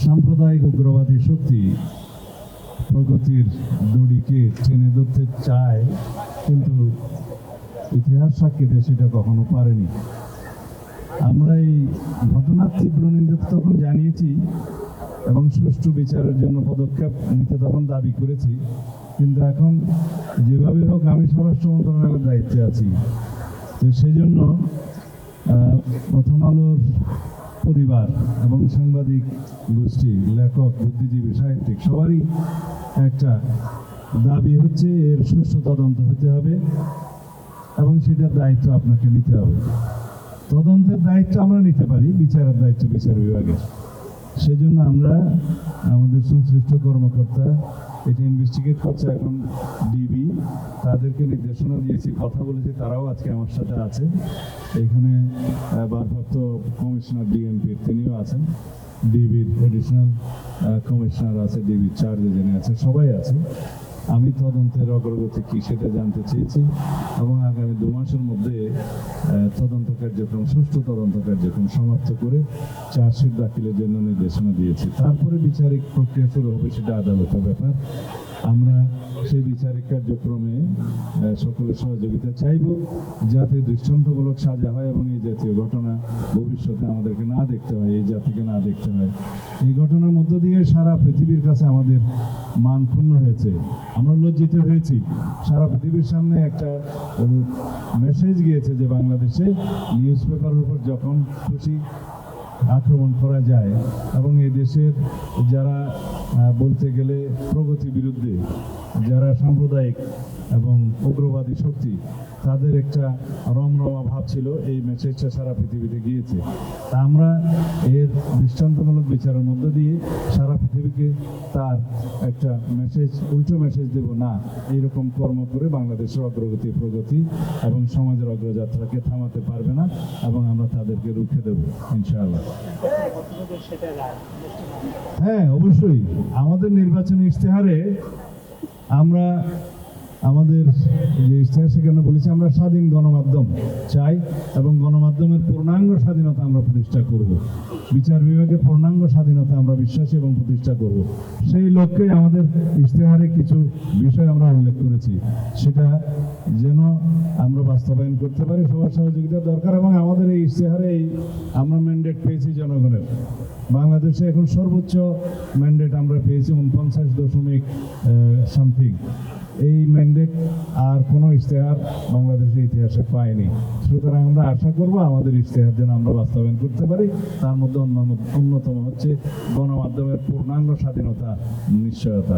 সাম্প্রদায়িক উগ্রবাদী শক্তি প্রগতির দড়িকে টেনে ধরতে চায়, কিন্তু ইতিহাস সাক্ষী দেয় সেটা কখনো পারেনি। আমরা এই ঘটনার তীব্র নিন্দা তখন জানিয়েছি এবং সুষ্ঠু বিচারের জন্য পদক্ষেপ নিতে তখন দাবি করেছি, কিন্তু এখন যেভাবে হোক আমি স্বরাষ্ট্র মন্ত্রণালয়ের দায়িত্বে আছি, তো সেই জন্য প্রথম আলোর পরিবার এবং সাংবাদিক গোষ্ঠী, লেখক, বুদ্ধিজীবী, সাহিত্যিক সবারই একটা দাবি হচ্ছে এর সুষ্ঠু তদন্ত হতে হবে এবং সেটার দায়িত্ব আপনাকে নিতে হবে। তদন্তের দায়িত্ব আমরা নিতে পারি, বিচারের দায়িত্ব বিচার বিভাগের। সেজন্য আমরা আমাদের সংশ্লিষ্ট কর্মকর্তা, এটা ইনভেস্টিগেট করছে এখন ডিবি, তাদেরকে নির্দেশনা দিয়েছি, কথা বলেছি, তারাও আজকে আমার সাথে আছে। এখানে ভারপ্রাপ্ত কমিশনার ডিএমপির তিনিও আছেন, ডিবির এডিশনাল কমিশনার আছে, ডিবির চার্জে যিনি আছে, সবাই আছে। আমি তদন্তের অগ্রগতি কী সেটা জানতে চেয়েছি এবং আগামী 2 মাসের মধ্যে তদন্ত কার্যক্রম, সুষ্ঠু তদন্ত কার্যক্রম সমাপ্ত করে চার্জশিট দাখিলের জন্য নির্দেশনা দিয়েছি। তারপরে বিচারিক প্রক্রিয়া শুরু হবে, সেটা আদালতের ব্যাপার। আমরা সেই বিচারিক কার্যক্রমে সকলের সহযোগিতা চাইব, যাতে দৃষ্টান্তমূলক সাজা হয় এবং এই জাতীয় ঘটনা ভবিষ্যতে আমাদেরকে না দেখতে হয়, এই জাতিকে না দেখতে হয়। এই ঘটনার মধ্য দিয়ে সারা পৃথিবীর কাছে আমাদের মান ক্ষুণ্ণ হয়েছে, আমরা লজ্জিত হয়েছি। সারা পৃথিবীর সামনে একটা মেসেজ গিয়েছে যে বাংলাদেশে নিউজ পেপারের উপর যখন খুশি আক্রমণ করা যায় এবং এই দেশের যারা বলতে গেলে প্রগতি বিরুদ্ধে, যারা সাম্প্রদায়িক এবং উগ্রবাদী শক্তি, তাদের একটা রমরমা ভাব ছিল, এই মেসেজটা সারা পৃথিবীতে গিয়েছে। তা আমরা এর দৃষ্টান্তমূলক বিচারের মধ্য দিয়ে সারা পৃথিবীকে তার একটা মেসেজ, উল্টো মেসেজ দেব না, এইরকম কর্ম করে বাংলাদেশের অগ্রগতি, প্রগতি এবং সমাজের অগ্রযাত্রাকে থামাতে পারবে না এবং আমরা তাদেরকে রুখে দেব ইনশাআল্লাহ। হ্যাঁ, অবশ্যই আমাদের নির্বাচনী ইশতেহারে আমরা আমাদের যে ইশতেহার সেখানে বলেছি আমরা স্বাধীন গণমাধ্যম চাই এবং গণমাধ্যমের পূর্ণাঙ্গ স্বাধীনতা আমরা প্রতিষ্ঠা করব। বিচার বিভাগের পূর্ণাঙ্গ স্বাধীনতা আমরা বিশ্বাসী এবং প্রতিষ্ঠা করব। সেই লক্ষ্যে আমাদের ইশতেহারে কিছু বিষয় আমরা উল্লেখ করেছি, সেটা যেন আমরা বাস্তবায়ন করতে পারি, সবার সহযোগিতা দরকার। এবং আমাদের এই ইশতেহারে আমরা ম্যান্ডেট পেয়েছি জনগণের। বাংলাদেশে এখন সর্বোচ্চ ম্যান্ডেট আমরা পেয়েছি 49 সামথিং। এই ম্যান্ডেট আর কোনো ইশতেহার বাংলাদেশের ইতিহাসে পায়নি। সুতরাং আমরা আশা করব আমাদের ইশতেহার যেন আমরা বাস্তবায়ন করতে পারি। তার মধ্যে অন্যতম হচ্ছে গণমাধ্যমের পূর্ণাঙ্গ স্বাধীনতা নিশ্চয়তা।